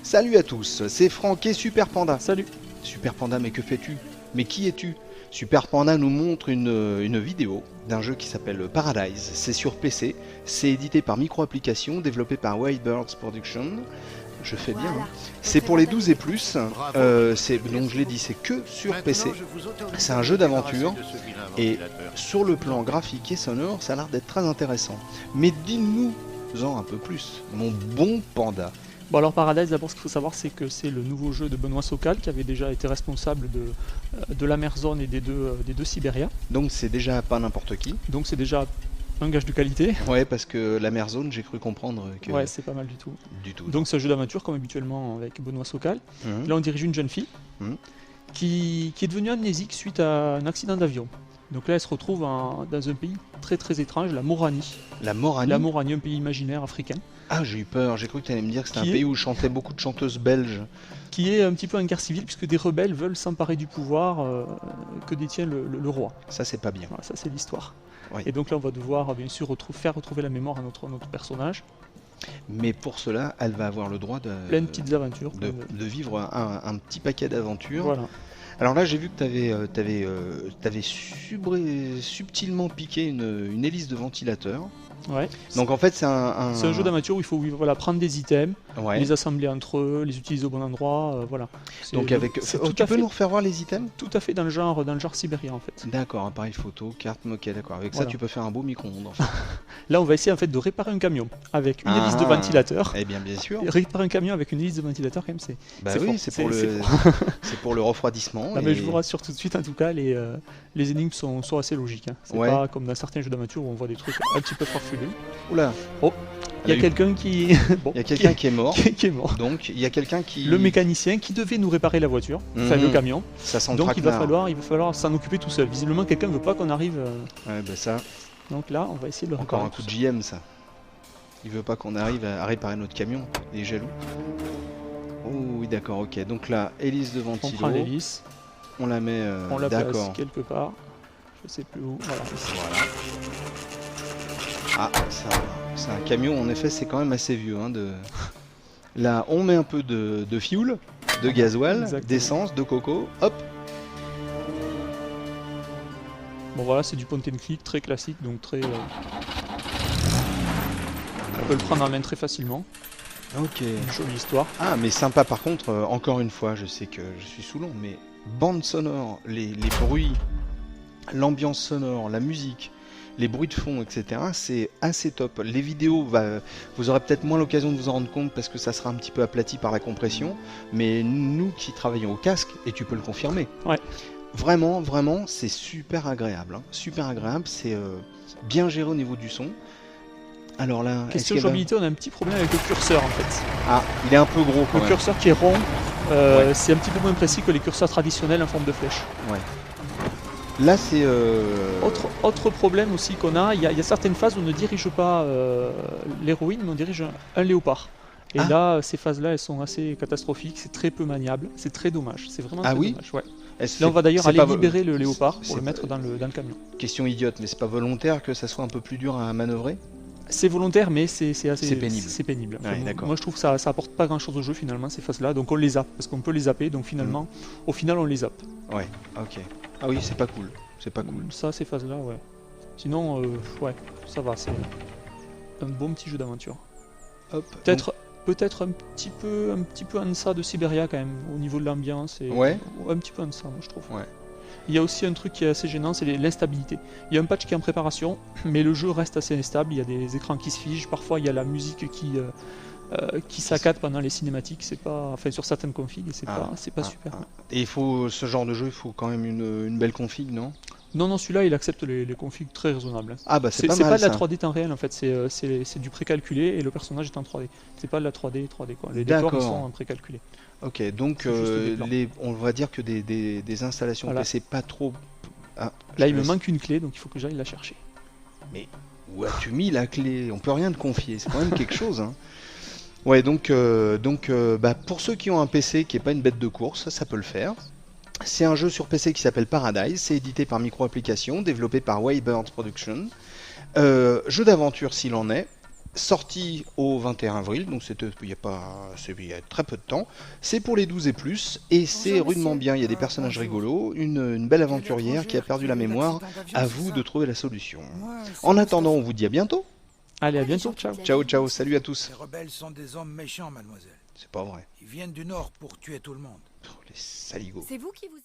Salut à tous, c'est Franck et Super Panda. Salut. Super Panda, mais que fais-tu? Mais qui es-tu? Super Panda nous montre une vidéo d'un jeu qui s'appelle Paradise. C'est sur PC, c'est édité par Micro-Applications, développé par Whitebirds Production. Je fais bien. Hein. C'est pour les 12 et plus. Donc je l'ai dit, c'est que sur PC. C'est un jeu d'aventure. Et sur le plan graphique et sonore, ça a l'air d'être très intéressant. Mais dis-nous-en un peu plus, mon bon Panda. Bon alors Paradise, d'abord ce qu'il faut savoir c'est que c'est le nouveau jeu de Benoît Sokal qui avait déjà été responsable de la Mer Zone et des deux Siberia. Donc c'est déjà pas n'importe qui. Donc c'est déjà un gage de qualité. Ouais, parce que la Mer Zone, j'ai cru comprendre que... Ouais, c'est pas mal du tout. Du tout. Donc c'est un jeu d'aventure comme habituellement avec Benoît Sokal. Là on dirige une jeune fille qui est devenue amnésique suite à un accident d'avion. Donc là elle se retrouve dans un pays très très étrange, la Moranie. La Moranie? La Moranie, un pays imaginaire africain. Ah, j'ai eu peur, j'ai cru que tu allais me dire que c'était un pays où chantaient beaucoup de chanteuses belges. Qui est un petit peu en guerre civile puisque des rebelles veulent s'emparer du pouvoir que détient le roi. Ça c'est pas bien. Voilà, ça c'est l'histoire. Oui. Et donc là on va devoir bien sûr faire retrouver la mémoire à notre personnage. Mais pour cela, elle va avoir le droit de... Plein de petites aventures. De vivre un petit paquet d'aventures. Voilà. Alors là j'ai vu que tu avais subtilement piqué une hélice de ventilateur. Ouais. Donc en fait c'est c'est un jeu d'aventure où il faut prendre des items, ouais, les assembler entre eux, les utiliser au bon endroit, voilà. Donc avec, tu peux nous refaire voir les items? Tout à fait dans le genre sibérien en fait. D'accord, appareil photo, carte, ok, d'accord. Avec voilà. Ça tu peux faire un beau micro-ondes en fait. Là on va essayer en fait de réparer un camion avec une hélice de ventilateur. Eh bien sûr. Réparer un camion avec une hélice de ventilateur quand même c'est... Bah oui, c'est pour le refroidissement. Non, mais je vous rassure tout de suite, en tout cas, les énigmes sont assez logiques. Hein. C'est pas comme dans certains jeux d'aventure où on voit des trucs un petit peu farfelus. Oula. Oh, il y a quelqu'un qui... bon, il y a quelqu'un qui est mort. qui est mort. Donc il y a quelqu'un qui... Le mécanicien qui devait nous réparer la voiture, enfin le camion. Ça sent le Donc traquenard. il va falloir s'en occuper tout seul. Visiblement quelqu'un ne veut pas qu'on arrive... Ouais, bah ça... Donc là, on va essayer de le réparer. Encore un coup de JM ça. Il veut pas qu'on arrive à réparer notre camion. Il est jaloux. Oh oui d'accord, ok. Donc là, hélice de ventilo. On prend l'hélice. On la met... on la place quelque part. Je sais plus où. Voilà. Ah, c'est un camion, en effet, c'est quand même assez vieux. Hein, Là, on met un peu de fuel, de gasoil, d'essence, de coco, hop. Bon voilà, c'est du point and click, très classique, donc très... On peut le prendre en main très facilement. Ok. Une jolie histoire. Ah, mais sympa par contre, encore une fois, je sais que je suis sous l'eau, mais bande sonore, les bruits, l'ambiance sonore, la musique, les bruits de fond, etc. C'est assez top. Les vidéos, vous aurez peut-être moins l'occasion de vous en rendre compte parce que ça sera un petit peu aplati par la compression, mais nous qui travaillons au casque, et tu peux le confirmer, vraiment, c'est super agréable. Hein. Super agréable, c'est bien géré au niveau du son. Alors là, question jouabilité, on a un petit problème avec le curseur en fait. Ah, il est un peu gros quand même. Le curseur qui est rond, c'est un petit peu moins précis que les curseurs traditionnels en forme de flèche. Ouais. Là c'est... Autre problème aussi qu'on a, il y a certaines phases où on ne dirige pas l'héroïne, mais on dirige un léopard. Et là, ces phases-là, elles sont assez catastrophiques, c'est très peu maniable, c'est très dommage, c'est vraiment très dommage. Ouais. Là, on va d'ailleurs aller libérer le léopard pour le mettre dans le camion. Question idiote, mais c'est pas volontaire que ça soit un peu plus dur à manœuvrer? C'est volontaire, mais c'est assez pénible. C'est pénible. Ouais, moi, je trouve que ça apporte pas grand-chose au jeu finalement ces phases-là, donc on les zappe parce qu'on peut les zapper, donc finalement, au final, on les zappe. Ouais, ok. Ah oui, c'est pas cool. C'est pas cool. Ça, ces phases-là, ouais. Sinon, ouais, ça va. C'est un bon petit jeu d'aventure. Peut-être un petit peu en deçà de Siberia quand même au niveau de l'ambiance et un petit peu en deçà, moi je trouve. Ouais. Il y a aussi un truc qui est assez gênant, c'est l'instabilité. Il y a un patch qui est en préparation, mais le jeu reste assez instable. Il y a des écrans qui se figent, parfois il y a la musique qui saccade pendant les cinématiques. C'est pas, enfin sur certaines configs, c'est pas super. Et ce genre de jeu, il faut quand même une belle config, non? Non, celui-là, il accepte les configs très raisonnables. Ah bah c'est pas mal. C'est pas de la 3D temps réel en fait, c'est du précalculé et le personnage est en 3D. C'est pas de la 3D quoi. Les décors ils sont précalculés. Ok, donc on va dire que des installations PC pas trop... Là il me manque une clé, donc il faut que j'aille la chercher. Mais où as-tu mis la clé? On peut rien te confier, c'est quand même quelque chose. Hein. Ouais, donc pour ceux qui ont un PC qui est pas une bête de course, ça peut le faire. C'est un jeu sur PC qui s'appelle Paradise, c'est édité par Micro Applications, développé par Waybird Productions. Jeu d'aventure s'il en est, sorti au 21 avril, donc il y a très peu de temps. C'est pour les 12 et plus, et c'est rudement bien, il y a des personnages rigolos, une belle aventurière qui a perdu la mémoire, à vous de trouver la solution. En attendant, on vous dit à bientôt. Allez, à bientôt, ciao. Ciao, ciao, salut à tous. Ces rebelles sont des hommes méchants, mademoiselle. C'est pas vrai. Ils viennent du nord pour tuer tout le monde. Les saligots. C'est vous qui vous...